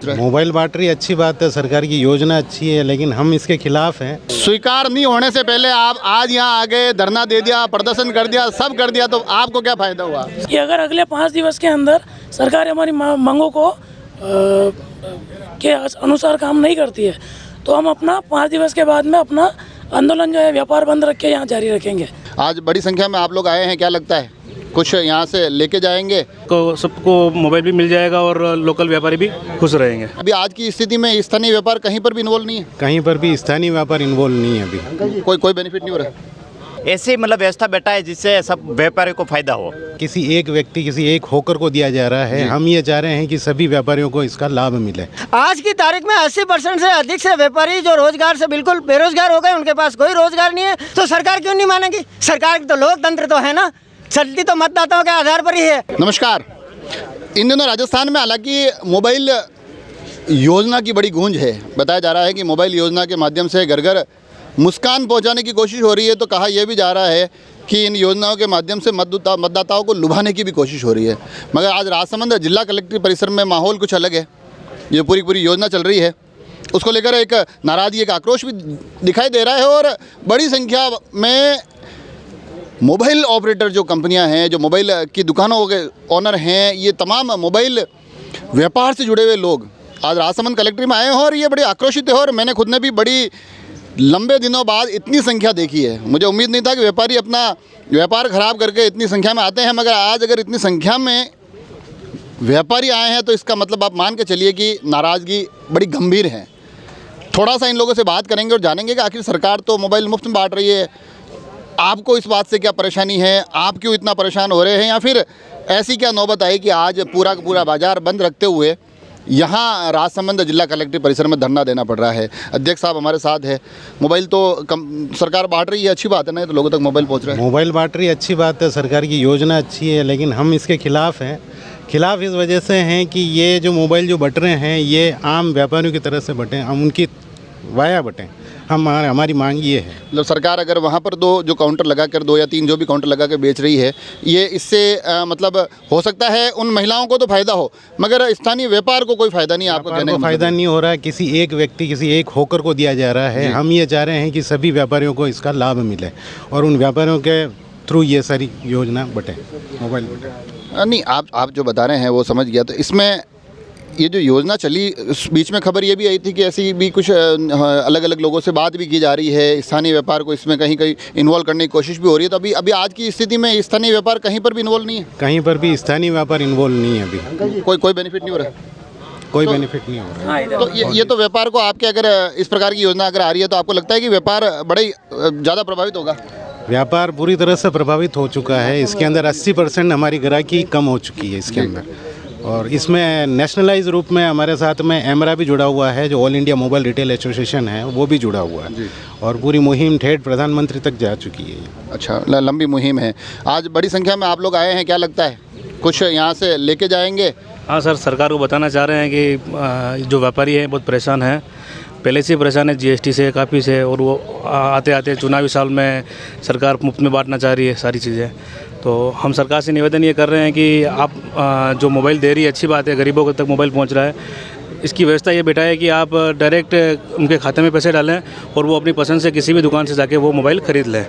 रहा है? Mobile battery अच्छी बात है, सरकार की योजना अच्छी है, लेकिन हम इसके खिलाफ हैं। स्वीकार नहीं होने से पहले आप आज यहाँ आ गए, धरना दे दिया, प्रदर्शन कर दिया, सब कर दिया, तो आपको क्या फायदा हुआ? कि अगर अगले 5 दिवस के अंदर सरकार हमारी मांगों को के अनुसार काम नहीं करती है तो हम अपना 5 दिवस के बाद में अपना आंदोलन जो है व्यापार बंद रख के यहाँ जारी रखेंगे। आज बड़ी संख्या में आप लोग आए हैं, क्या लगता है कुछ यहाँ से लेके जाएंगे? को सबको मोबाइल भी मिल जाएगा और लोकल व्यापारी भी खुश रहेंगे। अभी आज की स्थिति में स्थानीय व्यापार कहीं पर भी इन्वॉल्व नहीं है? कहीं पर भी स्थानीय व्यापार इन्वॉल्व नहीं है अभी। कोई बेनिफिट नहीं हो रहा? ऐसी मतलब व्यवस्था बैठा है जिससे सब व्यापारियों को फायदा हो। किसी एक व्यक्ति, किसी एक होकर को दिया जा रहा है। हम ये चाह रहे हैं कि सभी व्यापारियों को इसका लाभ मिले। आज की तारीख में 80% से अधिक से व्यापारी जो रोजगार से बिल्कुल बेरोजगार हो गए, उनके पास कोई रोजगार नहीं है, तो सरकार क्यों नहीं मानेगी? सरकार तो लोकतंत्र तो है ना, चलती तो मतदाताओं के आधार पर ही है। नमस्कार। इन दिनों राजस्थान में हालांकि मोबाइल योजना की बड़ी गूंज है। बताया जा रहा है कि मोबाइल योजना के माध्यम से घर घर मुस्कान पहुंचाने की कोशिश हो रही है, तो कहा यह भी जा रहा है कि इन योजनाओं के माध्यम से मतदाताओं को लुभाने की भी कोशिश हो रही है। मगर आज राजसमंद जिला कलेक्ट्रेट परिसर में माहौल कुछ अलग है। ये पूरी योजना चल रही है, उसको लेकर एक नाराज़गी, एक आक्रोश भी दिखाई दे रहा है। और बड़ी संख्या में मोबाइल ऑपरेटर जो कंपनियां हैं, जो मोबाइल की दुकानों के ऑनर हैं, ये तमाम मोबाइल व्यापार से जुड़े हुए लोग आज राजसमंद कलेक्ट्रेट में आए हैं और ये बड़े आक्रोशित है। और मैंने खुद ने भी बड़ी लंबे दिनों बाद इतनी संख्या देखी है। मुझे उम्मीद नहीं था कि व्यापारी अपना व्यापार ख़राब करके इतनी संख्या में आते हैं, मगर आज अगर इतनी संख्या में व्यापारी आए हैं तो इसका मतलब आप मान के चलिए कि नाराज़गी बड़ी गंभीर है। थोड़ा सा इन लोगों से बात करेंगे और जानेंगे कि आखिर सरकार तो मोबाइल मुफ्त में बांट रही है, आपको इस बात से क्या परेशानी है, आप क्यों इतना परेशान हो रहे हैं, या फिर ऐसी क्या नौबत आई कि आज पूरा का पूरा बाज़ार बंद रखते हुए यहाँ राजसमंद जिला कलेक्ट्रेट परिसर में धरना देना पड़ रहा है। अध्यक्ष साहब हमारे साथ है। मोबाइल तो सरकार बांट रही है, अच्छी बात है ना, तो लोगों तक मोबाइल पहुँच रहा है। मोबाइल बैटरी अच्छी बात है, सरकार की योजना अच्छी है, लेकिन हम इसके खिलाफ हैं। खिलाफ इस वजह से हैं कि ये जो मोबाइल जो बट रहे हैं ये आम व्यापारियों की तरह से बटें, हम उनकी वाया बटें। हमारी मांग ये है। मतलब सरकार अगर वहाँ पर 2 जो काउंटर लगा कर 2 या 3 जो भी काउंटर लगा कर बेच रही है, ये इससे मतलब हो सकता है उन महिलाओं को तो फ़ायदा हो, मगर स्थानीय व्यापार को कोई फ़ायदा नहीं। आपको कहने का फ़ायदा नहीं हो रहा है, किसी एक व्यक्ति, किसी एक होकर को दिया जा रहा है। हम ये चाह रहे हैं कि सभी व्यापारियों को इसका लाभ मिले और उन व्यापारियों के थ्रू ये सारी योजना बटे, मोबाइल बटे। नहीं, आप जो बता रहे हैं वो समझ गया। तो इसमें ये जो योजना चली, उस बीच में खबर ये भी आई थी कि ऐसी भी कुछ अलग अलग लोगों से बात भी की जा रही है, स्थानीय व्यापार को इसमें कहीं इन्वॉल्व करने की कोशिश भी हो रही है। तो अभी आज की स्थिति में स्थानीय व्यापार कहीं पर भी इन्वॉल्व नहीं है? कहीं पर भी स्थानीय व्यापार इन्वॉल्व नहीं है अभी। कोई बेनिफिट नहीं हो रहा? कोई बेनिफिट नहीं हो रहा है। तो ये तो व्यापार को आपके अगर इस प्रकार की योजना अगर आ रही है तो आपको लगता है कि व्यापार बड़ा ही ज़्यादा प्रभावित होगा? व्यापार पूरी तरह से प्रभावित हो चुका है। इसके अंदर 80% हमारी ग्राहकी कम हो चुकी है इसके अंदर। और इसमें नेशनलाइज रूप में हमारे साथ में एमरा भी जुड़ा हुआ है, जो all India mobile retail association है, वो भी जुड़ा हुआ है। और पूरी मुहिम ठेठ प्रधानमंत्री तक जा चुकी है। अच्छा, लंबी मुहिम है। आज बड़ी संख्या में आप लोग आए हैं, क्या लगता है कुछ यहाँ से लेके जाएंगे? हाँ सर, सरकार को बताना चाह रहे हैं कि जो व्यापारी हैं बहुत परेशान हैं, पहले से परेशान है जीएसटी से काफ़ी से, और वो आते आते चुनावी साल में सरकार मुफ्त में बांटना चाह रही है सारी चीज़ें। तो हम सरकार से निवेदन ये कर रहे हैं कि आप जो मोबाइल दे रही है अच्छी बात है, गरीबों तक मोबाइल पहुंच रहा है, इसकी व्यवस्था ये बेटा है कि आप डायरेक्ट उनके खाते में पैसे डालें और वो अपनी पसंद से किसी भी दुकान से जाके वो मोबाइल ख़रीद लें।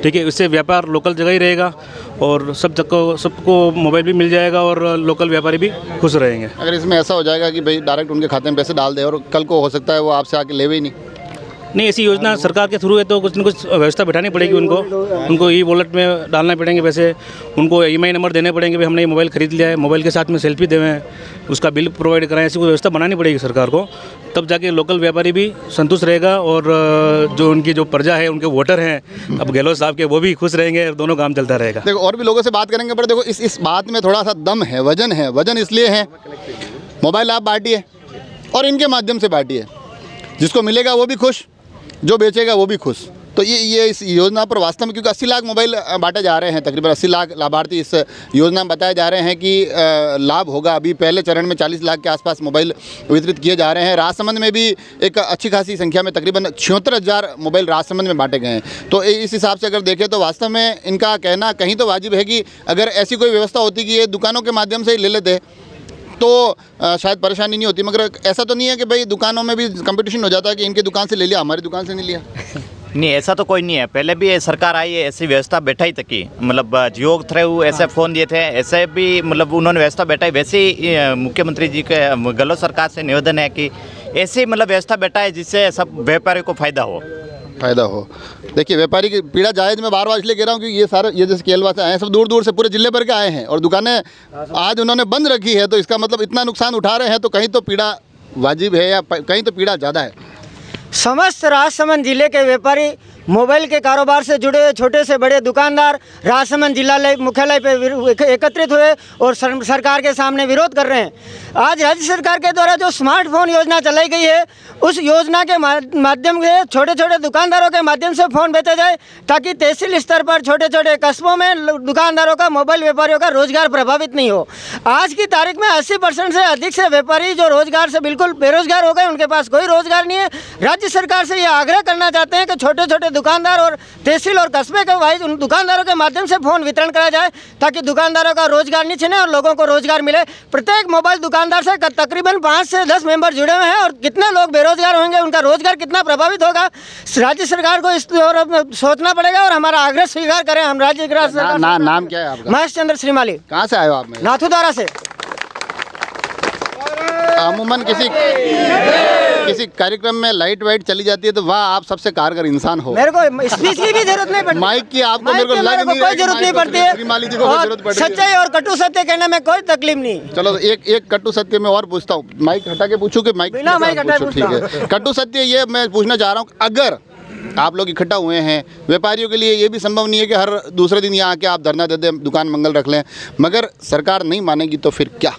ठीक है, इससे व्यापार लोकल जगह ही रहेगा और सबको मोबाइल भी मिल जाएगा और लोकल व्यापारी भी खुश रहेंगे। अगर इसमें ऐसा हो जाएगा कि भाई डायरेक्ट उनके खाते में पैसे डाल दे और कल को हो सकता है वो आपसे आके लेवे ही नहीं, ऐसी योजना सरकार के थ्रू है तो कुछ न कुछ व्यवस्था बैठानी पड़ेगी उनको ई वॉलेट में डालना पड़ेंगे पैसे, उनको EMI नंबर देने पड़ेंगे, भाई हमने ये मोबाइल ख़रीद लिया है, मोबाइल के साथ में सेल्फी देवें, उसका बिल प्रोवाइड कराएं। ऐसी कोई व्यवस्था बनानी पड़ेगी सरकार को, तब जाके लोकल व्यापारी भी संतुष्ट रहेगा और जो उनकी जो प्रजा है, उनके वोटर हैं अब गहलोत साहब के, वो भी खुश रहेंगे और दोनों काम चलता रहेगा। देखो और भी लोगों से बात करेंगे, पर देखो इस बात में थोड़ा सा दम है, वजन है। वजन इसलिए है, मोबाइल आप बांटिए और इनके माध्यम से बांटिए, जिसको मिलेगा वो भी खुश, जो बेचेगा वो भी खुश। तो ये इस योजना पर वास्तव में, क्योंकि 80 लाख मोबाइल बांटे जा रहे हैं, तकरीबन 80 लाख लाभार्थी इस योजना में बताए जा रहे हैं कि लाभ होगा। अभी पहले चरण में 40 लाख के आसपास मोबाइल वितरित किए जा रहे हैं। राजसमंद में भी एक अच्छी खासी संख्या में तकरीबन 76,000 मोबाइल राजसमंद में बांटे गए हैं। तो इस हिसाब से अगर देखें तो वास्तव में इनका कहना कहीं तो वाजिब है कि अगर ऐसी कोई व्यवस्था होती कि ये दुकानों के माध्यम से ही ले लेते तो शायद परेशानी नहीं होती, मगर ऐसा तो नहीं है कि भाई दुकानों में भी कंपटीशन हो जाता है कि इनकी दुकान से ले लिया, हमारी दुकान से नहीं लिया? नहीं, ऐसा तो कोई नहीं है। पहले भी ये सरकार आई है, ऐसी व्यवस्था बैठाई तक की, मतलब जियो के थ्रू ऐसे फ़ोन दिए थे, ऐसे भी मतलब उन्होंने व्यवस्था बैठाई। वैसे ही मुख्यमंत्री जी के गहलोत सरकार से निवेदन है कि ऐसी मतलब व्यवस्था बैठाए जिससे सब व्यापारियों को फ़ायदा हो। देखिए, व्यापारी की पीड़ा जायज़ मैं बार बार इसलिए कह रहा हूँ कि ये सारे ये जैसे केलवा से आए हैं, सब दूर दूर से पूरे जिले भर के आए हैं और दुकानें आज उन्होंने बंद रखी है, तो इसका मतलब इतना नुकसान उठा रहे हैं, तो कहीं तो पीड़ा वाजिब है या कहीं तो पीड़ा ज़्यादा है। समस्त राजसमंद जिले के व्यापारी, मोबाइल के कारोबार से जुड़े हुए छोटे से बड़े दुकानदार राजसमंद जिला मुख्यालय पे एकत्रित हुए और सरकार के सामने विरोध कर रहे हैं। आज राज्य सरकार के द्वारा जो स्मार्टफोन योजना चलाई गई है, उस योजना के माध्यम से छोटे छोटे दुकानदारों के माध्यम से फ़ोन बेचा जाए, ताकि तहसील स्तर पर छोटे छोटे कस्बों में दुकानदारों का, मोबाइल व्यापारियों का रोजगार प्रभावित नहीं हो। आज की तारीख में 80% से अधिक से व्यापारी जो रोजगार से बिल्कुल बेरोजगार हो गए, उनके पास कोई रोजगार नहीं है। राज्य सरकार से ये आग्रह करना चाहते हैं कि छोटे छोटे दुकानदार और तहसील और कस्बे के वाइज उन दुकानदारों के माध्यम से फ़ोन वितरण करा जाए, ताकि दुकानदारों का रोजगार नहीं छिने और लोगों को रोजगार मिले। प्रत्येक मोबाइल दुकानदार से तकरीबन 5 से 10 मेंबर जुड़े हुए हैं, और कितने लोग बेरोजगार होंगे, उनका रोजगार कितना प्रभावित होगा, राज्य सरकार को इस और सोचना पड़ेगा और हमारा आग्रह स्वीकार करें। हम राज्य सरकार। नाम क्या है आपका? महेश चंद्र श्रीमाली। कहाँ से आए हो आप? नाथुद्वारा से। अमूमन किसी कार्यक्रम में लाइट वाइट चली जाती है तो वहाँ आप सबसे कारगर इंसान हो। मेरे को स्पीच की भी जरूरत नहीं पड़ती, माइक की आपको मेरे को लग नहीं कोई जरूरत नहीं पड़ती है, श्रीमाली जी को जरूरत पड़ती है। सच्चाई और कटु सत्य कहने में कोई तकलीफ नहीं। चलो एक कटु सत्य में और पूछता हूँ, माइक हटा के पूछूं कि माइक बिना माइक हटाए पूछूं? ठीक है, कटु सत्य ये मैं पूछना चाह रहा हूँ, अगर आप लोग इकट्ठा हुए हैं, व्यापारियों के लिए ये भी संभव नहीं है कि हर दूसरे दिन यहाँ आके आप धरना दे दें, दुकान मंगल रख लें, मगर सरकार नहीं मानेगी तो फिर क्या?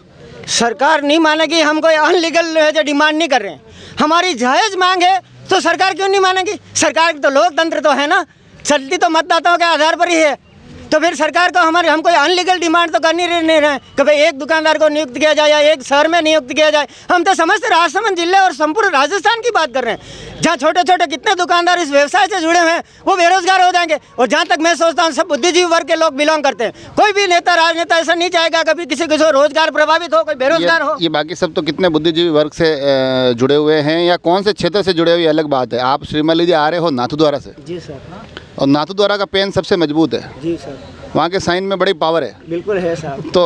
सरकार नहीं मानेगी, हम कोई अनलीगल जो डिमांड नहीं कर रहे हैं, हमारी जायज़ मांग है, तो सरकार क्यों नहीं मानेगी? सरकार तो लोकतंत्र तो है ना, चलती तो मतदाताओं के आधार पर ही है। तो फिर सरकार को हम कोई अनलीगल डिमांड तो कर नहीं रहे कि भाई एक दुकानदार को नियुक्त किया जाए या एक शहर में नियुक्त किया जाए। हम तो समस्त राजसमंद जिले और संपूर्ण राजस्थान की बात कर रहे हैं, जहाँ छोटे छोटे कितने दुकानदार इस व्यवसाय से जुड़े हुए हैं, वो बेरोजगार हो जाएंगे। और जहाँ तक मैं सोचता हूँ, सब बुद्धिजीवी वर्ग के लोग बिलोंग करते हैं। कोई भी नेता, राजनेता ऐसा नहीं चाहेगा कभी किसी को रोजगार प्रभावित हो, कोई बेरोजगार हो। ये बाकी सब तो कितने बुद्धिजीवी वर्ग से जुड़े हुए हैं या कौन से क्षेत्र से जुड़े हुए, अलग बात है। आप श्रीमाली जी आ रहे हो नाथुद्वारा से? जी सर। और नाथुद्वारा का पेन सबसे मजबूत है। जी सर। वहाँ के साइन में बड़ी पावर है। बिल्कुल है साहब। तो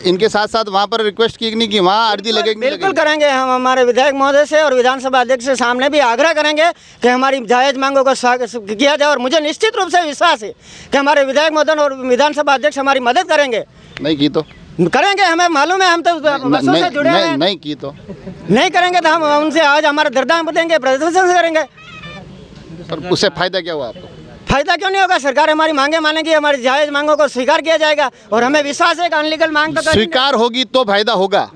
इनके साथ साथ वहाँ पर रिक्वेस्ट की नहीं कि वहाँ अर्जी लगेगी? बिल्कुल करेंगे, हम हमारे विधायक महोदय से और विधानसभा अध्यक्ष से सामने भी आग्रह करेंगे कि हमारी जायज़ मांगों को किया जाए। और मुझे निश्चित रूप से विश्वास है कि हमारे विधायक महोदय और विधानसभा अध्यक्ष हमारी मदद करेंगे। नहीं की तो करेंगे, हमें मालूम है, हम तो बसों से जुड़े हैं। नहीं की तो नहीं करेंगे तो हम उनसे आज हमारा धरना देंगे, प्रदर्शन करेंगे। उससे फायदा क्या हुआ आपको? फायदा क्यों नहीं होगा? सरकार हमारी मांगे मानेगी, हमारी जायज़ मांगों को स्वीकार किया जाएगा और हमें विश्वास है कि अनलीगल मांग तो स्वीकार होगी तो फायदा होगा।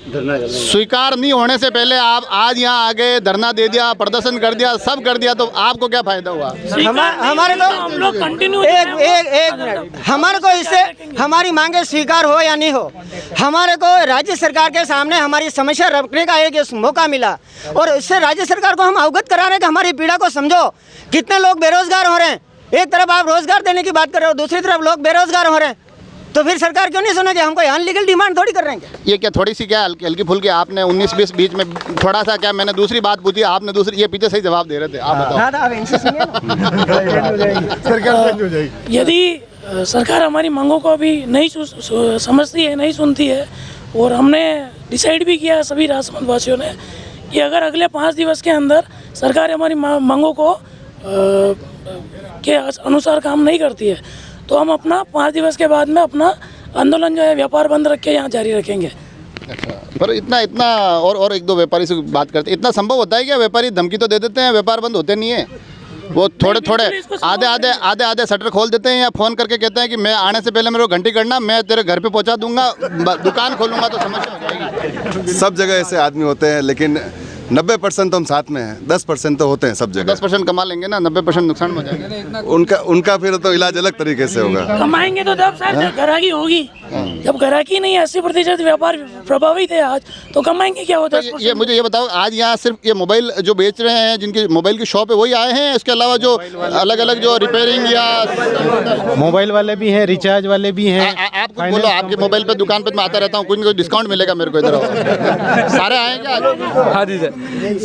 स्वीकार नहीं होने से पहले आप आज यहाँ आ गए, धरना दे दिया, प्रदर्शन कर दिया, सब कर दिया, तो आपको क्या फायदा हुआ? हमारे को हम लोग कंटिन्यू एक मिनट, हमारे को इससे हमारी मांगे स्वीकार हो या नहीं हो, हमारे को राज्य सरकार के सामने हमारी समस्या रखने का एक मौका मिला और इससे राज्य सरकार को हम अवगत करा रहे हैं कि हमारी पीड़ा को समझो। कितने लोग बेरोजगार हो रहे हैं, एक तरफ आप रोजगार देने की बात कर रहे हो, दूसरी तरफ लोग बेरोजगार हो रहे हैं, तो फिर सरकार क्यों नहीं सुनेगी? हम कोई अनलीगल डिमांड थोड़ी कर रहे हैं। ये क्या थोड़ी सी क्या हल्की फुल्की आपने 19-20 बीच में थोड़ा सा क्या मैंने दूसरी बात पूछी, आपने दूसरी, ये पीछे सही जवाब दे रहे थे, आप बताओ। यदि सरकार हमारी मांगों को अभी नहीं समझती है, नहीं सुनती है, और हमने डिसाइड भी किया सभी राजसमंद वासियों ने कि अगर अगले 5 दिवस के अंदर सरकार हमारी मांगों को के अनुसार काम नहीं करती है, तो हम अपना 5 दिवस के बाद में अपना आंदोलन जो है व्यापार बंद रख के यहाँ जारी रखेंगे। अच्छा, पर इतना और एक दो व्यापारी से बात करते, इतना संभव होता है क्या? व्यापारी धमकी तो दे देते हैं, व्यापार बंद होते नहीं है, वो थोड़े आधे शटर खोल देते हैं या फ़ोन करके कहते हैं कि मैं आने से पहले मेरे को घंटी करना, मैं तेरे घर पे पहुंचा दूंगा, दुकान खोलूंगा तो समस्या हो जाएगी। सब जगह ऐसे आदमी होते हैं, लेकिन 90% तो हम साथ में हैं, 10% तो होते हैं सब जगह। 10% कमा लेंगे ना, 90% नुकसान में हो जाएगा। उनका फिर तो इलाज अलग तरीके से होगा। कमाएंगे तो तब सर ग्राहकी होगी, जब ग्राहकी नहीं 80% व्यापार प्रभावित है आज, तो कमाएंगे क्या होता है? ये मुझे ये बताओ, आज यहाँ सिर्फ ये मोबाइल जो बेच रहे हैं, जिनकी मोबाइल की शॉप है, वही आए हैं? इसके अलावा जो अलग अलग जो रिपेयरिंग या मोबाइल वाले भी हैं, रिचार्ज वाले भी हैं। आप कुछ बोलो, आपके मोबाइल पे दुकान पे मैं आता रहता हूँ, कोई ना कोई डिस्काउंट मिलेगा मेरे को इधर आओ। सारे आएंगे आज? हाँ जी सर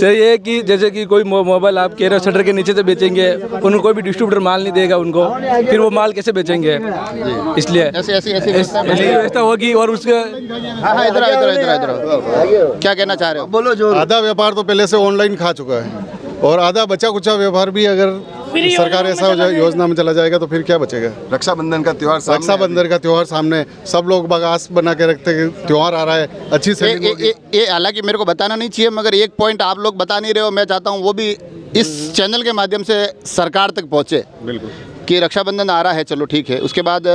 ये है कि जैसे कि कोई मोबाइल आप कह रहे हो शटर के नीचे से बेचेंगे, उनको कोई भी डिस्ट्रीब्यूटर माल नहीं देगा उनको, फिर वो माल कैसे बेचेंगे? इसलिए ऐसी व्यवस्था होगी। और उसके हाँ इधर क्या कहना चाह रहे हो? बोलो जो आधा व्यापार तो पहले से ऑनलाइन खा चुका है, और आधा बचा कुचा व्यापार भी अगर सरकार ऐसा योजना में चला जाएगा तो फिर क्या बचेगा? रक्षाबंधन का त्योहार रक्षाबंधन का त्योहार सामने, सब लोग बगास बना के रखते हैं कि त्योहार आ रहा है, अच्छी सेलिंग होगी। ये हालांकि मेरे को बताना नहीं चाहिए, मगर एक पॉइंट आप लोग बता नहीं रहे हो, मैं चाहता हूँ वो भी इस चैनल के माध्यम से सरकार तक पहुँचे। बिल्कुल कि रक्षाबंधन आ रहा है, चलो ठीक है, उसके बाद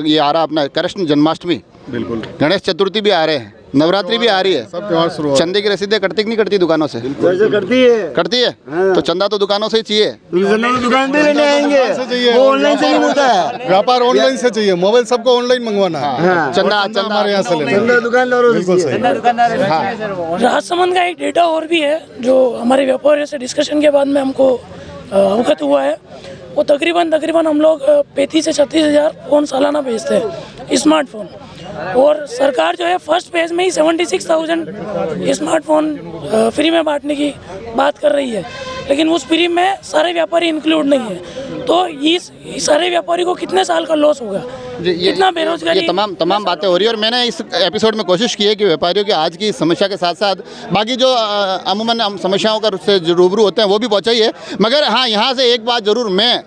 ये आ रहा अपना कृष्ण जन्माष्टमी, बिल्कुल गणेश चतुर्थी भी आ रहे हैं, नवरात्रि भी आ रही है, सब त्योहार शुरू हो चंदे की रसीदें कटती कि नहीं कटती दुकानों से? करती है। तो चंदा तो दुकानों से ही चाहिए। दुकान पे लेने आएंगे, चाहिए, ऑनलाइन से नहीं मिलता है। व्यापार ऑनलाइन से चाहिए, मोबाइल सबको ऑनलाइन मंगवाना है। चंदा हमारे यहाँ से लेना, दुकानदारों बिल्कुल सही। राजसमंद का एक डेटा और भी है जो हमारे व्यापारियों से डिस्कशन के बाद में हमको अवगत हुआ है। वो तकरीबन हम लोग 35 से 36 हज़ार फ़ोन सालाना बेचते हैं, स्मार्टफोन। और सरकार जो है फर्स्ट फेज़ में ही 76,000 स्मार्टफोन फ्री में बांटने की बात कर रही है, लेकिन उस फ्री में सारे व्यापारी इंक्लूड नहीं है। तो इस सारे व्यापारी को कितने साल का लॉस होगा, कितना बेरोजगारी? ये तमाम बातें हो रही है, और मैंने इस एपिसोड में कोशिश की है कि व्यापारियों की आज की समस्या के साथ साथ बाकी जो अमूमन हम समस्याओं का उससे रूबरू होते हैं वो भी पहुँचाइए। मगर हाँ, यहाँ से एक बात ज़रूर मैं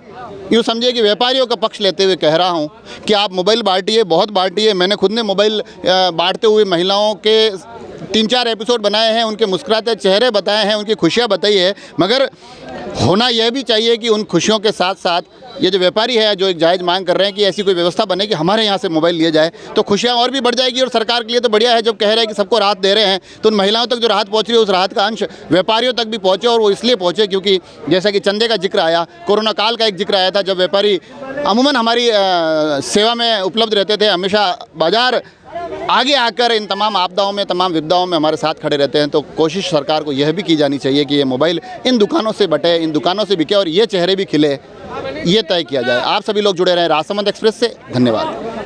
यूँ समझिए कि व्यापारियों का पक्ष लेते हुए कह रहा हूँ कि आप मोबाइल बांटिए, बहुत बांटिए। मैंने खुद ने मोबाइल बांटते हुए महिलाओं के 3-4 एपिसोड बनाए हैं, उनके मुस्कुराते चेहरे बताए हैं, उनकी खुशियाँ बताई है। मगर होना यह भी चाहिए कि उन खुशियों के साथ साथ ये जो व्यापारी है जो एक जायज़ मांग कर रहे हैं कि ऐसी कोई व्यवस्था बने कि हमारे यहाँ से मोबाइल लिए जाए, तो खुशियाँ और भी बढ़ जाएगी। और सरकार के लिए तो बढ़िया है, जब कह रहे हैं कि सबको राहत दे रहे हैं, तो उन महिलाओं तक जो राहत पहुँच रही है उस राहत का अंश व्यापारियों तक भी पहुँचे। और वो इसलिए पहुँचे क्योंकि जैसा कि चंदे का जिक्र आया, कोरोना काल का एक जिक्र आया था, जब व्यापारी अमूमन हमारी सेवा में उपलब्ध रहते थे, हमेशा बाज़ार आगे आकर इन तमाम आपदाओं में, तमाम विपदाओं में हमारे साथ खड़े रहते हैं। तो कोशिश सरकार को यह भी की जानी चाहिए कि ये मोबाइल इन दुकानों से बटे, इन दुकानों से बिके और ये चेहरे भी खिले, ये तय किया जाए। आप सभी लोग जुड़े रहें राजसमंद एक्सप्रेस से। धन्यवाद।